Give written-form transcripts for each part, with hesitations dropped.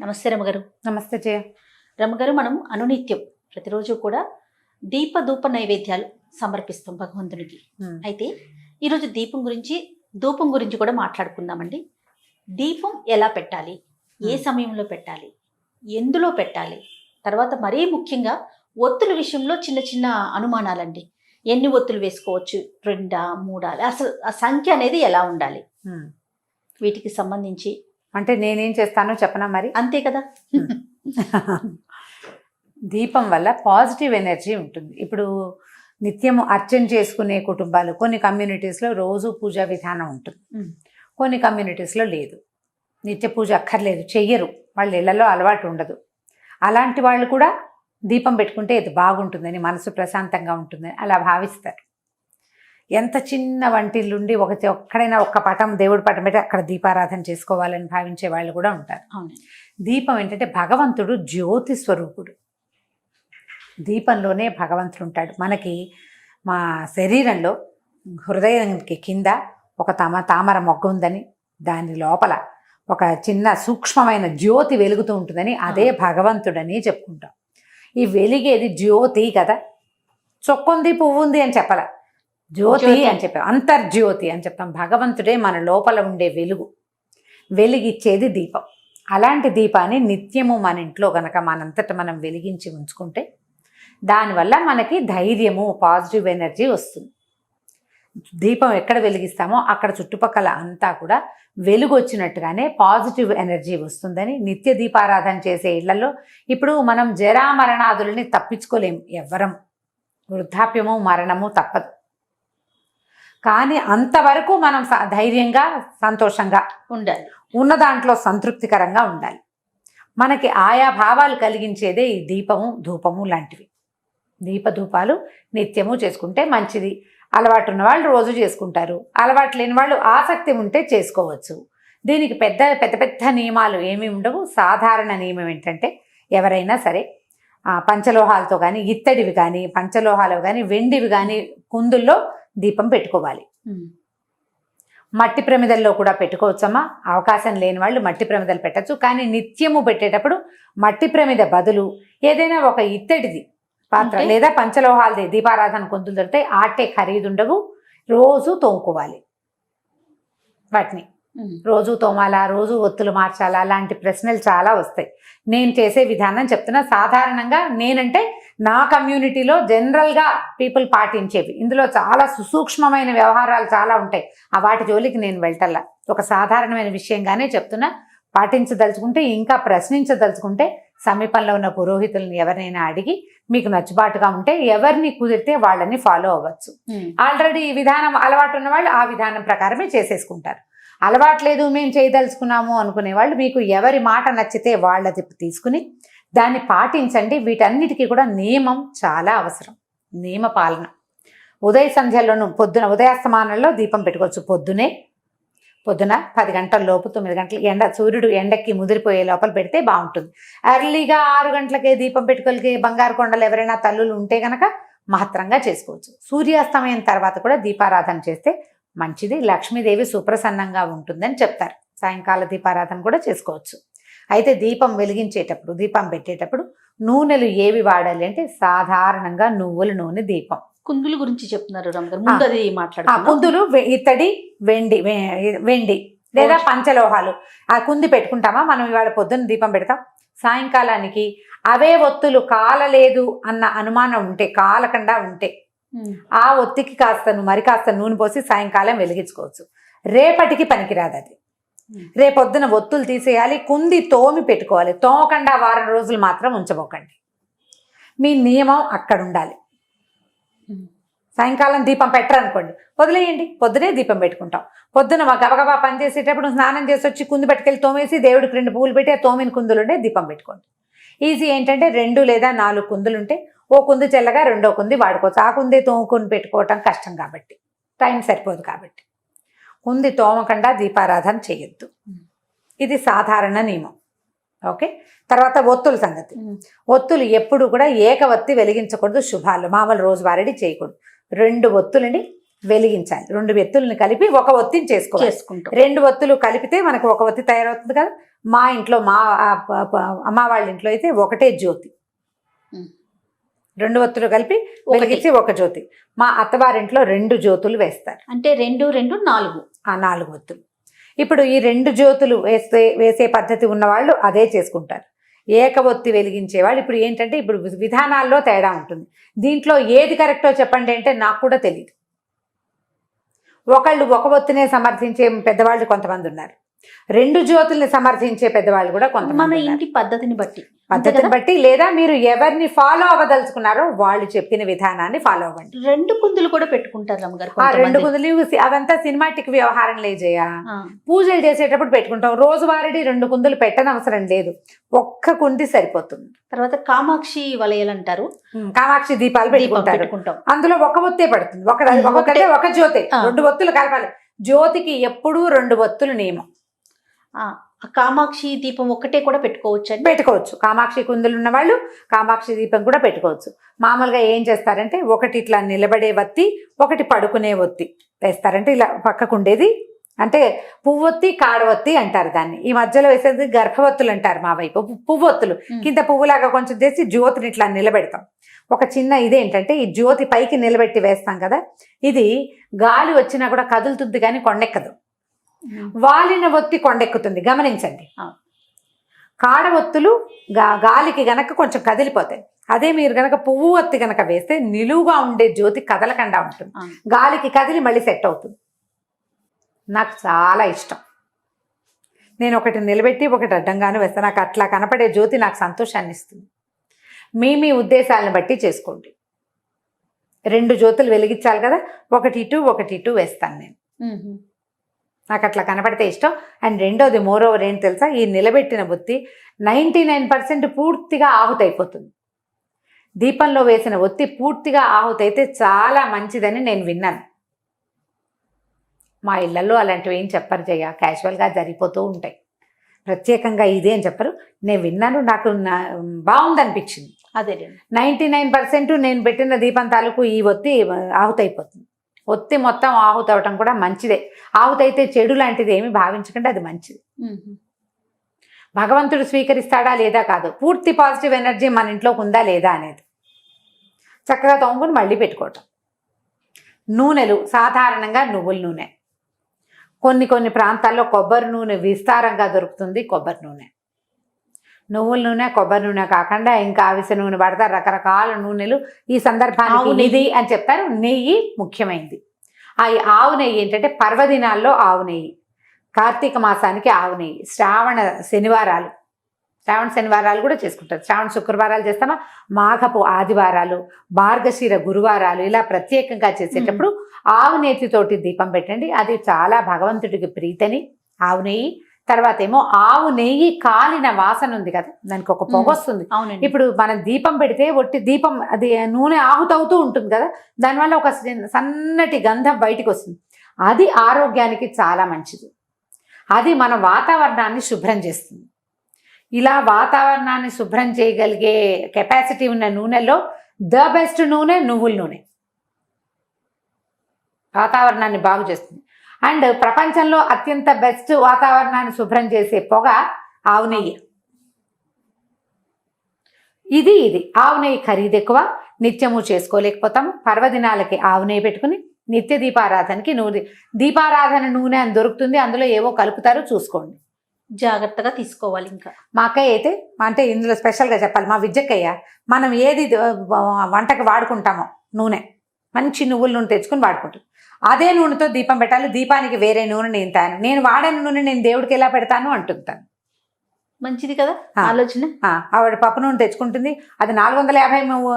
నమస్తే రమగారు. నమస్తే జయ. రమగారు, మనం అనునిత్యం ప్రతిరోజు కూడా దీప నైవేద్యాలు సమర్పిస్తాం భగవంతునికి. అయితే ఈరోజు ధూపం గురించి కూడా మాట్లాడుకుందామండి. దీపం ఎలా పెట్టాలి, ఏ సమయంలో పెట్టాలి, ఎందులో పెట్టాలి, తర్వాత మరీ ముఖ్యంగా ఒత్తుల విషయంలో చిన్న చిన్న అనుమానాలండి. ఎన్ని ఒత్తులు వేసుకోవచ్చు, 2 3, అసలు ఆ సంఖ్య అనేది ఎలా ఉండాలి, వీటికి సంబంధించి అంటే నేనేం చేస్తానో చెప్పనా మరి? అంతే కదా. దీపం వల్ల పాజిటివ్ ఎనర్జీ ఉంటుంది. ఇప్పుడు నిత్యము అర్చన చేసుకునే కుటుంబాలు కొన్ని కమ్యూనిటీస్లో రోజు పూజా విధానం ఉంటుంది, కొన్ని కమ్యూనిటీస్లో లేదు. నిత్య పూజ అక్కర్లేదు, చెయ్యరు, వాళ్ళ ఇళ్లలో అలవాటు ఉండదు. అలాంటి వాళ్ళు కూడా దీపం పెట్టుకుంటే ఇది బాగుంటుందని, మనసు ప్రశాంతంగా ఉంటుందని అలా భావిస్తారు. ఎంత చిన్న వంటిల్లుండి ఒక్కడైనా ఒక్క పటం, దేవుడి పటం పెట్టి అక్కడ దీపారాధన చేసుకోవాలని భావించే వాళ్ళు కూడా ఉంటారు. దీపం ఏంటంటే భగవంతుడు జ్యోతి స్వరూపుడు. దీపంలోనే భగవంతుడు ఉంటాడు. మనకి మా శరీరంలో హృదయానికి కింద ఒక తామర మొగ్గ ఉందని, దాని లోపల ఒక చిన్న సూక్ష్మమైన జ్యోతి వెలుగుతూ ఉంటుందని, అదే భగవంతుడని చెప్పుకుంటాం. ఈ వెలిగేది జ్యోతి కదా, చొక్కుంది పువ్వుంది అని చెప్పాల, జ్యోతి అని చెప్పాం, అంతర్జ్యోతి అని చెప్తాం. భగవంతుడే మన లోపల ఉండే వెలిగిచ్చేది దీపం. అలాంటి దీపాన్ని నిత్యము మన ఇంట్లో గనక మనంతట మనం వెలిగించి ఉంచుకుంటే దానివల్ల మనకి ధైర్యము, పాజిటివ్ ఎనర్జీ వస్తుంది. దీపం ఎక్కడ వెలిగిస్తామో అక్కడ చుట్టుపక్కల అంతా కూడా వెలుగు వచ్చినట్టుగానే పాజిటివ్ ఎనర్జీ వస్తుందని, నిత్య దీపారాధన చేసే ఇళ్లలో ఇప్పుడు మనం జరామరణాదులని తప్పించుకోలేము ఎవ్వరం. వృద్ధాప్యము, మరణము తప్పదు. కానీ అంతవరకు మనం ధైర్యంగా, సంతోషంగా ఉండాలి, ఉన్న దాంట్లో సంతృప్తికరంగా ఉండాలి. మనకి ఆయా భావాలు కలిగించేదే ఈ దీపము, ధూపము లాంటివి. దీపధూపాలు నిత్యము చేసుకుంటే మంచిది. అలవాటు ఉన్న వాళ్ళు రోజు చేసుకుంటారు, అలవాటు లేని వాళ్ళు ఆసక్తి ఉంటే చేసుకోవచ్చు. దీనికి పెద్ద పెద్ద పెద్ద నియమాలు ఏమీ ఉండవు. సాధారణ నియమం ఏంటంటే, ఎవరైనా సరే పంచలోహాలతో కానీ, ఇత్తడివి కానీ, పంచలోహాలు కానీ, వెండివి కానీ కుందుల్లో దీపం పెట్టుకోవాలి. మట్టి ప్రమిదల్లో కూడా పెట్టుకోవచ్చమ్మా. అవకాశం లేని వాళ్ళు మట్టి ప్రమిదలు పెట్టచ్చు. కానీ నిత్యము పెట్టేటప్పుడు మట్టి ప్రమిద బదులు ఏదైనా ఒక ఇత్తడిది పాత్ర లేదా పంచలోహాలది దీపారాధన కుందులు దొరికితే ఆటే ఖరీదుండవు. రోజు తోముకోవాలి. వాటిని రోజు తోమాలా, రోజు ఒత్తులు మార్చాలా, అలాంటి ప్రశ్నలు చాలా వస్తాయి. నేను చేసే విధానం చెప్తున్నా. సాధారణంగా నేనంటే నా కమ్యూనిటీలో జనరల్గా పీపుల్ పాటించేవి. ఇందులో చాలా సుసూక్ష్మమైన వ్యవహారాలు చాలా ఉంటాయి. ఆ వాటి జోలికి నేను వెళ్ళటల్లా. ఒక సాధారణమైన విషయంగానే చెప్తున్నా. పాటించదలుచుకుంటే, ఇంకా ప్రశ్నించదలుచుకుంటే సమీపంలో ఉన్న పురోహితులను ఎవరినైనా అడిగి మీకు నచ్చుబాటుగా ఉంటే ఎవరిని కుదిరితే వాళ్ళని ఫాలో అవ్వచ్చు. ఆల్రెడీ ఈ విధానం అలవాటు ఉన్న వాళ్ళు ఆ విధానం ప్రకారమే చేసేసుకుంటారు. అలవాట్లేదు, మేము చేయదలుచుకున్నాము అనుకునే వాళ్ళు మీకు ఎవరి మాట నచ్చితే వాళ్ళది తీసుకుని దాన్ని పాటించండి. వీటన్నిటికీ కూడా నియమం చాలా అవసరం, నియమ పాలన. ఉదయ సంధ్యలోనూ ఉదయాస్తమానంలో దీపం పెట్టుకోవచ్చు. పొద్దున 10 గంటల లోపు, 9 గంటల సూర్యుడు ఎండకి ముదిరిపోయే లోపల పెడితే బాగుంటుంది. ఎర్లీగా 6 గంటలకే దీపం పెట్టుకోలికి బంగారు కొండలు ఎవరైనా తల్లులు ఉంటే కనుక మహత్తరంగా చేసుకోవచ్చు. సూర్యాస్తమయం తర్వాత కూడా దీపారాధన చేస్తే మంచిది. లక్ష్మీదేవి సుప్రసన్నంగా ఉంటుందని చెప్తారు. సాయంకాల దీపారాధన కూడా చేసుకోవచ్చు. అయితే దీపం వెలిగించేటప్పుడు, దీపం పెట్టేటప్పుడు నూనెలు ఏవి వాడాలి అంటే, సాధారణంగా నువ్వుల నూనె దీపం. కుందుల గురించి చెప్తున్నారు రమగారు, ముందు అది మాట్లాడుతున్నాం. కుందులు ఇత్తడి, వెండి లేదా పంచలోహాలు. ఆ కుంది పెట్టుకుంటామా మనం? ఇవాళ పొద్దున్న దీపం పెడతాం, సాయంకాలానికి అవే ఒత్తులు కాలలేదు అన్న అనుమానం ఉంటే, కాలకుండా ఉంటే ఆ ఒత్తికి కాస్త నూనె పోసి సాయంకాలం వెలిగించుకోవచ్చు. రేపటికి పనికిరాదు అది. రేపొద్దున ఒత్తులు తీసేయాలి, కుంది తోమి పెట్టుకోవాలి. తోమకుండా వారం రోజులు మాత్రం ఉంచబోకండి. మీ నియమం అక్కడ ఉండాలి. సాయంకాలం దీపం పెట్టరనుకోండి, వదిలేయండి. పొద్దునే దీపం పెట్టుకుంటాం. పొద్దున గబగబా పని చేసేటప్పుడు స్నానం చేసి వచ్చి కుంది పట్టుకెళ్ళి తోమేసి దేవుడికి 2 పువ్వులు పెట్టి ఆ తోమిన కుందులుంటే దీపం పెట్టుకోండి. ఈజీ ఏంటంటే 2 లేదా 4 కుందులుంటే ఓ కుంది చెల్లగా రెండో కుంది వాడుకోవచ్చు. ఆ కుంది తోముకొని పెట్టుకోవటం కష్టం కాబట్టి, టైం సరిపోదు కాబట్టి కుంది తోమకుండా దీపారాధన చేయొద్దు. ఇది సాధారణ నియమం. ఓకే. తర్వాత ఒత్తుల సంగతి. ఒత్తులు ఎప్పుడు కూడా ఏకవత్తి వెలిగించకూడదు. శుభాలు మామూలు రోజువారీ చేయకూడదు. 2 ఒత్తులండి, వెలిగించాలి. 2 ఒత్తుల్ని కలిపి ఒక ఒత్తిని చేసుకోవాలి. చేసుకుంటాం. 2 ఒత్తులు కలిపితే మనకు ఒక ఒత్తి తయారవుతుంది కదా. మా ఇంట్లో మా అమ్మ వాళ్ళ ఇంట్లో అయితే ఒకటే జ్యోతి, 2 ఒత్తులు కలిపి వెలిగించి ఒక జ్యోతి. మా అత్తవారింట్లో 2 జ్యోతులు వేస్తారు. అంటే 2 2 4 4 ఒత్తులు. ఇప్పుడు ఈ 2 జ్యోతులు వేసే పద్ధతి ఉన్నవాళ్ళు అదే చేసుకుంటారు. ఏక ఒత్తి వెలిగించే వాళ్ళు ఇప్పుడు ఏంటంటే ఇప్పుడు విధానాల్లో తేడా ఉంటుంది. దీంట్లో ఏది కరెక్టో చెప్పండి అంటే నాకు కూడా తెలియదు. ఒకళ్ళు ఒక ఒత్తినే సమర్థించే పెద్దవాళ్ళు కొంతమంది ఉన్నారు, 2 జ్యోతుల్ని సమర్థించే పెద్దవాళ్ళు కూడా కొంతమంది మన ఉన్నారు. ఇంటి పద్ధతిని బట్టి లేదా మీరు ఎవరిని ఫాలో అవ్వదలుచుకున్నారో వాళ్ళు చెప్పిన విధానాన్ని ఫాలో అవ్వండి. 2 కుందులు కూడా పెట్టుకుంటారు అమ్మగారు. ఆ 2 కుందులు అవంతా సినిమాటిక్ వ్యవహారం లేజేయా. పూజలు చేసేటప్పుడు పెట్టుకుంటాం. రోజువారీ 2 కుందులు పెట్టనవసరం లేదు, ఒక్క కుంది సరిపోతుంది. తర్వాత కామాక్షి వలయాలు అంటారు, కామాక్షి దీపాలు పెట్టుకుంటారు. అందులో ఒక ఒత్తే పడుతుంది. ఒక జ్యోతి, 2 ఒత్తులు కలపాలి. జ్యోతికి ఎప్పుడూ 2 ఒత్తులు నియమం. కామాక్షి దీపం ఒక్కటే కూడా పెట్టుకోవచ్చు. కామాక్షి కుందులు ఉన్న వాళ్ళు కామాక్షి దీపం కూడా పెట్టుకోవచ్చు. మామూలుగా ఏం చేస్తారంటే ఒకటి ఇట్లా నిలబడే ఒత్తి, ఒకటి పడుకునే ఒత్తి వేస్తారంటే ఇలా పక్కకుండేది అంటే పువ్వొత్తి కాడవొత్తి అంటారు దాన్ని. ఈ మధ్యలో వేసేది గర్భవత్తులు అంటారు మా వైపు. పువ్వొత్తులు కింద పువ్వులాగా కొంచెం చేసి జ్యోతిని ఇట్లా నిలబెడతాం. ఒక చిన్న ఇదేంటంటే ఈ జ్యోతి పైకి నిలబెట్టి వేస్తాం కదా, ఇది గాలి వచ్చినా కూడా కదులుతుంది కానీ కొండెక్కదు. వాలిన ఒత్తి కొండెక్కుతుంది, గమనించండి. కాడ ఒత్తులు గాలికి గనక కొంచెం కదిలిపోతాయి. అదే మీరు గనక పువ్వు ఒత్తి గనక వేస్తే నిలువుగా ఉండే జ్యోతి కదలకుండా ఉంటుంది, గాలికి కదిలి మళ్ళీ సెట్ అవుతుంది. నాకు చాలా ఇష్టం. నేను ఒకటి నిలబెట్టి ఒకటి అడ్డంగాను వేస్తాను. నాకు అట్లా కనపడే జ్యోతి నాకు సంతోషాన్ని ఇస్తుంది. మీ ఉద్దేశాలను బట్టి చేసుకోండి. 2 జ్యోతులు వెలిగించాలి కదా, ఒకటి ఇటు వేస్తాను నేను. నాకు అట్లా కనపడితే ఇష్టం. అండ్ రెండోది మోరోవర్ ఏంటి తెలుసా, ఈ నిలబెట్టిన ఒత్తి 99% పూర్తిగా ఆహుతైపోతుంది. దీపంలో వేసిన ఒత్తి పూర్తిగా ఆహుతైతే చాలా మంచిదని నేను విన్నాను. మా ఇళ్లలో అలాంటివి ఏం చెప్పరు జయ, క్యాజువల్గా జరిగిపోతూ ఉంటాయి. ప్రత్యేకంగా ఇదే అని చెప్పరు. నేను విన్నాను, నాకు బాగుందనిపించింది. అదే 99% నేను పెట్టిన దీపం తాలూకు ఈ ఒత్తి ఆహుతైపోతుంది. ఒత్తి మొత్తం ఆహుతవటం కూడా మంచిదే. ఆహుతైతే చెడు లాంటిది ఏమి భావించకండి, అది మంచిది. భగవంతుడు స్వీకరిస్తాడా లేదా కాదు, పూర్తి పాజిటివ్ ఎనర్జీ మన ఇంట్లోకి ఉందా లేదా అనేది చక్కగా తోముకుని మళ్ళీ పెట్టుకోవటం. నూనెలు సాధారణంగా నువ్వుల నూనె, కొన్ని ప్రాంతాల్లో కొబ్బరి నూనె విస్తారంగా దొరుకుతుంది. కొబ్బరి నూనె, నువ్వుల నూనె, కొబ్బరి నూనె కాకుండా ఇంకా అవిసె నూనె పడతారు, రకరకాల నూనెలు. ఈ సందర్భానికి ఇది అని చెప్తారు. నెయ్యి ముఖ్యమైనది. ఆ ఆవు నెయ్యి ఏంటంటే పర్వదినాల్లో ఆవు నెయ్యి, కార్తీక మాసానికి ఆవు నెయ్యి, శ్రావణ శనివారాలు కూడా చేసుకుంటారు. శ్రావణ శుక్రవారాలు చేస్తామా, మాఘపు ఆదివారాలు, మార్గశిర గురువారాలు ఇలా ప్రత్యేకంగా చేసేటప్పుడు ఆవు నేతితోటి దీపం పెట్టండి. అది చాలా భగవంతుడికి ప్రీతని. ఆవు నెయ్యి తర్వాత ఏమో ఆవు నెయ్యి కాలిన వాసన ఉంది కదా, దానికి ఒక పొగ వస్తుంది. ఇప్పుడు మనం దీపం పెడితే ఒట్టి దీపం అది నూనె ఆహుతవుతూ ఉంటుంది కదా, దానివల్ల ఒక సన్నటి గంధం బయటికి వస్తుంది. అది ఆరోగ్యానికి చాలా మంచిది. అది మన వాతావరణాన్ని శుభ్రం చేస్తుంది. ఇలా వాతావరణాన్ని శుభ్రం చేయగలిగే కెపాసిటీ ఉన్న నూనెలో ద బెస్ట్ నూనె నువ్వుల నూనె. వాతావరణాన్ని బాగు చేస్తుంది. అండ్ ప్రపంచంలో అత్యంత బెస్ట్ వాతావరణాన్ని శుభ్రం చేసే పొగ ఆవు నెయ్యి. ఇది ఆవు నెయ్యి ఖరీదు ఎక్కువ, నిత్యము చేసుకోలేకపోతాము. పర్వదినాలకి ఆవు నెయ్యి పెట్టుకుని నిత్య దీపారాధనకి దీపారాధన నూనె అని దొరుకుతుంది, అందులో ఏవో కలుపుతారో చూసుకోండి, జాగ్రత్తగా తీసుకోవాలి. ఇంకా మా అక్కయ్య అయితే అంటే ఇందులో స్పెషల్గా చెప్పాలి, మా విజ్జక్కయ్య మనం ఏది వంటకి వాడుకుంటామో నూనె మంచి నువ్వుల నూనె తెచ్చుకుని వాడుకుంటాం. అదే నూనెతో దీపం పెట్టాలి. దీపానికి వేరే నూనె నేను వాడిన నూనె నేను దేవుడికి ఎలా పెడతాను అంటుంటాను. మంచిది కదా ఆలోచన. ఆవిడ పప్పు నూనె తెచ్చుకుంటుంది, అది 450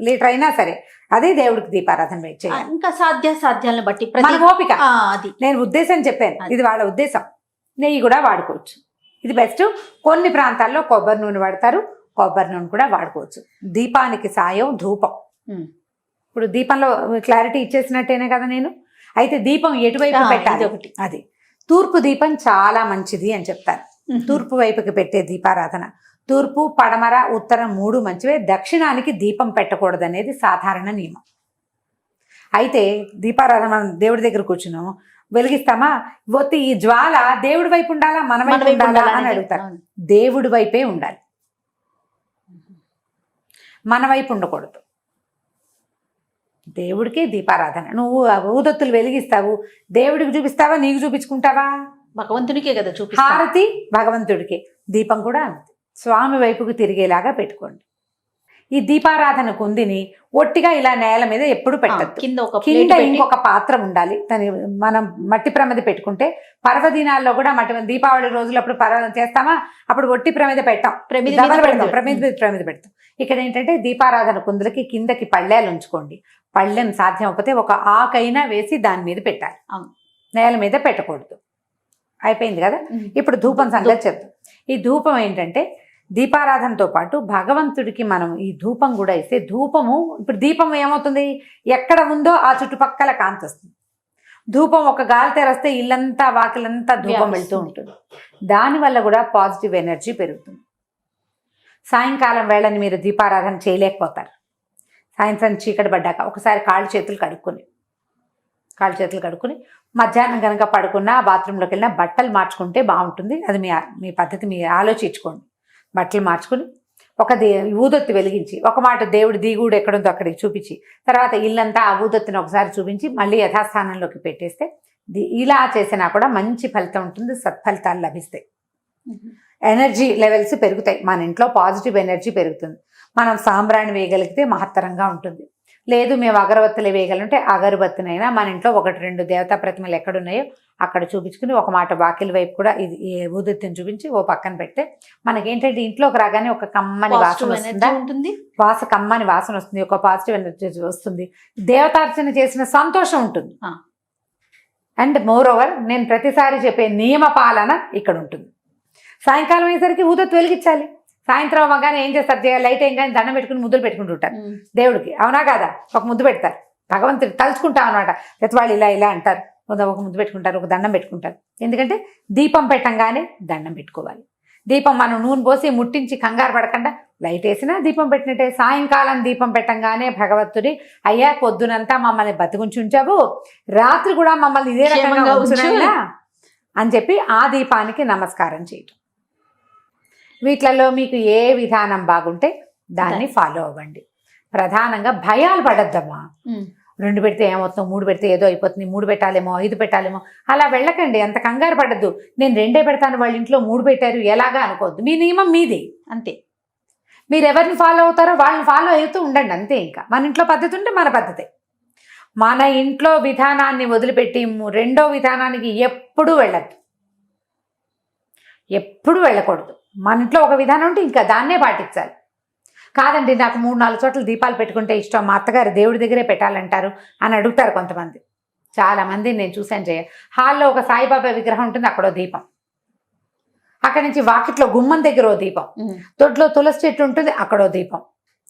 లీటర్ అయినా సరే అదే దేవుడికి దీపారాధన చేయాలి. ఇంకా సాధ్యాలను బట్టి మన ఓపిక. అది నేను ఉద్దేశం చెప్పాను, ఇది వాళ్ళ ఉద్దేశం. నెయ్యి కూడా వాడుకోవచ్చు, ఇది బెస్ట్. కొన్ని ప్రాంతాల్లో కొబ్బరి నూనె వాడతారు, కొబ్బరి నూనె కూడా వాడుకోవచ్చు. దీపానికి సాయం ధూపం. ఇప్పుడు దీపంలో క్లారిటీ ఇచ్చేసినట్టేనే కదా నేను. అయితే దీపం ఎటువైపు పెట్టాలి ఒకటి, అది తూర్పు దీపం చాలా మంచిది అని చెప్తారు. తూర్పు వైపుకి పెట్టే దీపారాధన. తూర్పు, పడమర, ఉత్తరం 3 మంచివే. దక్షిణానికి దీపం పెట్టకూడదు అనేది సాధారణ నియమం. అయితే దీపారాధన మనం దేవుడి దగ్గర కూర్చున్నాము, వెలిగిస్తామా, ఒత్తి ఈ జ్వాల దేవుడి వైపు ఉండాలా మన వైపు ఉండాలా అని అడుగుతారు. దేవుడి వైపే ఉండాలి, మన వైపు ఉండకూడదు. దేవుడికి దీపారాధన. నువ్వు ఊదొత్తులు వెలిగిస్తావు, దేవుడికి చూపిస్తావా, నీకు చూపించుకుంటావా? భగవంతునికే కదా హారతి భగవంతుడికి, దీపం కూడా అంతే స్వామి వైపుకు తిరిగేలాగా పెట్టుకోండి. ఈ దీపారాధన కుందిని ఒట్టిగా ఇలా నేల మీద ఎప్పుడు పెట్టద్దు. కింద ఇంకొక పాత్ర ఉండాలి. మనం మట్టి ప్రమిద పెట్టుకుంటే పర్వదినాల్లో కూడా మట్టి, దీపావళి రోజులప్పుడు చేస్తామా, అప్పుడు ఒట్టి ప్రమిద పెట్టాం, ప్రమిద పెడతాం. ఇక్కడ ఏంటంటే దీపారాధన కుందులకి కిందకి పళ్ళేలు ఉంచుకోండి. పళ్ళెం సాధ్యం అయిపోతే ఒక ఆకైనా వేసి దాని మీద పెట్టాలి, నేల మీద పెట్టకూడదు. అయిపోయింది కదా. ఇప్పుడు ధూపం సంగతి చెప్తాం. ఈ ధూపం ఏంటంటే దీపారాధనతో పాటు భగవంతుడికి మనం ఈ ధూపం కూడా ఇస్తే, ధూపము ఇప్పుడు దీపం ఏమవుతుంది, ఎక్కడ ఉందో ఆ చుట్టుపక్కల కాంతి వస్తుంది. ధూపం ఒక గాలి తెరస్తే ఇల్లంతా వాకిలంతా ధూపం వెళ్తూ ఉంటుంది. దానివల్ల కూడా పాజిటివ్ ఎనర్జీ పెరుగుతుంది. సాయంకాలం వేళని మీరు దీపారాధన చేయలేకపోతారు. సాయంత్రం చీకటి పడ్డాక ఒకసారి కాళ్ళు చేతులు కడుక్కుని మధ్యాహ్నం కనుక పడుకున్నా, బాత్రూంలోకి వెళ్ళినా బట్టలు మార్చుకుంటే బాగుంటుంది. అది మీ పద్ధతి మీరు ఆలోచించుకోండి. బట్టలు మార్చుకుని ఒక ఊదొత్తి వెలిగించి, ఒక మాట దేవుడి దిగుడు ఎక్కడుందో అక్కడికి చూపించి, తర్వాత ఇల్లంతా ఆ ఊదొత్తిని ఒకసారి చూపించి మళ్ళీ యథాస్థానంలోకి పెట్టేస్తే, ఇలా చేసినా కూడా మంచి ఫలితం ఉంటుంది, సత్ఫలితాలు లభిస్తాయి. ఎనర్జీ లెవెల్స్ పెరుగుతాయి, మన ఇంట్లో పాజిటివ్ ఎనర్జీ పెరుగుతుంది. మనం సాంబ్రాణి వేయగలిగితే మహత్తరంగా ఉంటుంది. లేదు మేము అగరబత్తులు వేయగలంటే అగరబత్తినైనా మన ఇంట్లో 1-2 దేవతా ప్రతిమలు ఎక్కడున్నాయో అక్కడ చూపించుకుని, ఒక మాట వాకిలి వైపు కూడా ఇది ఊదొత్తిని చూపించి ఓ పక్కన పెడితే మనకేంటంటే ఇంట్లోకి రాగానే ఒక కమ్మని వాసన వస్తుంది, కమ్మని వాసన వస్తుంది, ఒక పాజిటివ్ ఎనర్జీ వస్తుంది, దేవతార్చన చేసిన సంతోషం ఉంటుంది. అండ్ మోర్ ఓవర్ నేను ప్రతిసారి చెప్పే నియమ పాలన ఇక్కడ ఉంటుంది. సాయంకాలం అయ్యేసరికి ఊదొత్తి వెలిగించాలి. సాయంత్రం అవ్వగానే ఏం చేస్తారు, లైట్ ఏం కానీ దండం పెట్టుకుని ముద్దులు పెట్టుకుంటుంటారు దేవుడికి, అవునా కాదా? ఒక ముద్దు పెడతారు, భగవంతుడికి తలుచుకుంటాం అనమాట. ప్రతి వాళ్ళు ఇలా అంటారు, ఒక ముద్దు పెట్టుకుంటారు, ఒక దండం పెట్టుకుంటారు. ఎందుకంటే దీపం పెట్టంగానే దండం పెట్టుకోవాలి. దీపం మనం నూనె పోసి ముట్టించి కంగారు పడకుండా లైట్ వేసినా దీపం పెట్టినట్టే. సాయంకాలం దీపం పెట్టంగానే భగవంతుడి, అయ్యా పొద్దునంతా మమ్మల్ని బతికుంచుంచావు, రాత్రి కూడా మమ్మల్ని ఇదే రకంగా ఉంచునైనా అని చెప్పి ఆ దీపానికి నమస్కారం చేయటం. వీటిలలో మీకు ఏ విధానం బాగుంటే దాన్ని ఫాలో అవ్వండి. ప్రధానంగా భయాలు పడద్దమ్మా. 2 పెడితే ఏమవుతుందో, 3 పెడితే ఏదో అయిపోతుంది, 3 పెట్టాలేమో, 5 పెట్టాలేమో, అలా వెళ్ళకండి. అంత కంగారు పడద్దు. నేను 2 పెడతాను, వాళ్ళ ఇంట్లో 3 పెట్టారు ఎలాగా అనుకోవద్దు. మీ నియమం మీది అంతే. మీరు ఎవరిని ఫాలో అవుతారో వాళ్ళని ఫాలో అవుతూ ఉండండి అంతే. ఇంకా మన ఇంట్లో పద్ధతి ఉంటే మన పద్ధతే. మన ఇంట్లో విధానాన్ని వదిలిపెట్టి రెండో విధానానికి ఎప్పుడూ వెళ్ళద్దు, ఎప్పుడు వెళ్ళకూడదు. మన ఇంట్లో ఒక విధానం ఉంటే ఇంకా దాన్నే పాటించాలి. కాదండి నాకు 3-4 చోట్ల దీపాలు పెట్టుకుంటే ఇష్టం, మా అత్తగారు దేవుడి దగ్గరే పెట్టాలంటారు అని అడుగుతారు కొంతమంది. చాలామంది నేను చూశాను. హాల్లో ఒక సాయిబాబా విగ్రహం ఉంటుంది, అక్కడో దీపం. అక్కడి నుంచి వాకిట్లో గుమ్మం దగ్గర ఓ దీపం, తొడ్లో తులసి చెట్టు ఉంటుంది, అక్కడో దీపం.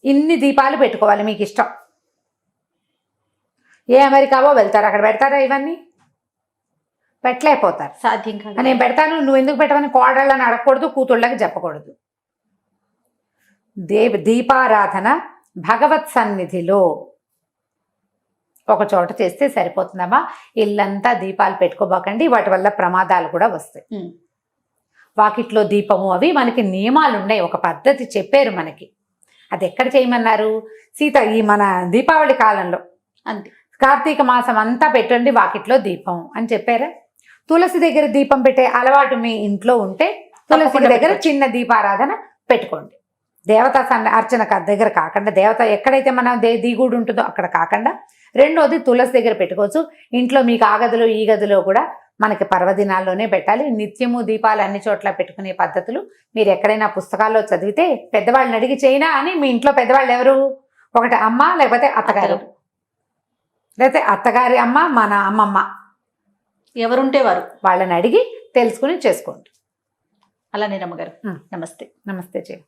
ఇన్ని దీపాలు పెట్టుకోవాలి మీకు ఇష్టం. ఏ అమెరికావో వెళ్తారు, అక్కడ పెడతారా? ఇవన్నీ పెట్టలేకపోతారు, సాధ్యం కాదు. నేను పెడతాను, నువ్వు ఎందుకు పెట్టమని కోడళ్ళని అడగకూడదు, కూతుళ్ళకి చెప్పకూడదు. దీపారాధన భగవత్ సన్నిధిలో ఒక చోట చేస్తే సరిపోతుందమ్మా. ఇల్లంతా దీపాలు పెట్టుకోబాకండి, వాటి వల్ల ప్రమాదాలు కూడా వస్తాయి. వాకిట్లో దీపము అవి మనకి నియమాలు ఉన్నాయి, ఒక పద్ధతి చెప్పారు మనకి. అది ఎక్కడ చేయమన్నారు? ఈ మన దీపావళి కాలంలో అంతే, కార్తీక మాసం అంతా పెట్టండి వాకిట్లో దీపం అని చెప్పారా? తులసి దగ్గర దీపం పెట్టే అలవాటు మీ ఇంట్లో ఉంటే తులసి దగ్గర చిన్న దీపారాధన పెట్టుకోండి. దేవతా అర్చన దగ్గర కాకుండా, దేవత ఎక్కడైతే మన దిగుడు ఉంటుందో అక్కడ కాకుండా, రెండోది తులసి దగ్గర పెట్టుకోవచ్చు. ఇంట్లో మీకు ఆ గదిలో ఈ గదిలో కూడా మనకి పర్వదినాల్లోనే పెట్టాలి. నిత్యము దీపాలు అన్ని చోట్ల పెట్టుకునే పద్ధతులు మీరు ఎక్కడైనా పుస్తకాల్లో చదివితే, పెద్దవాళ్ళని అడిగి చేయనా అని. మీ ఇంట్లో పెద్దవాళ్ళు ఎవరు? ఒకటి అమ్మ, లేకపోతే అత్తగారు, లేకపోతే అత్తగారి అమ్మ, మన అమ్మమ్మ, ఎవరుంటే వారు వాళ్ళని అడిగి తెలుసుకుని చేసుకోండి. అలానే రమ్మగారు, నమస్తే. నమస్తే చెయ్యి.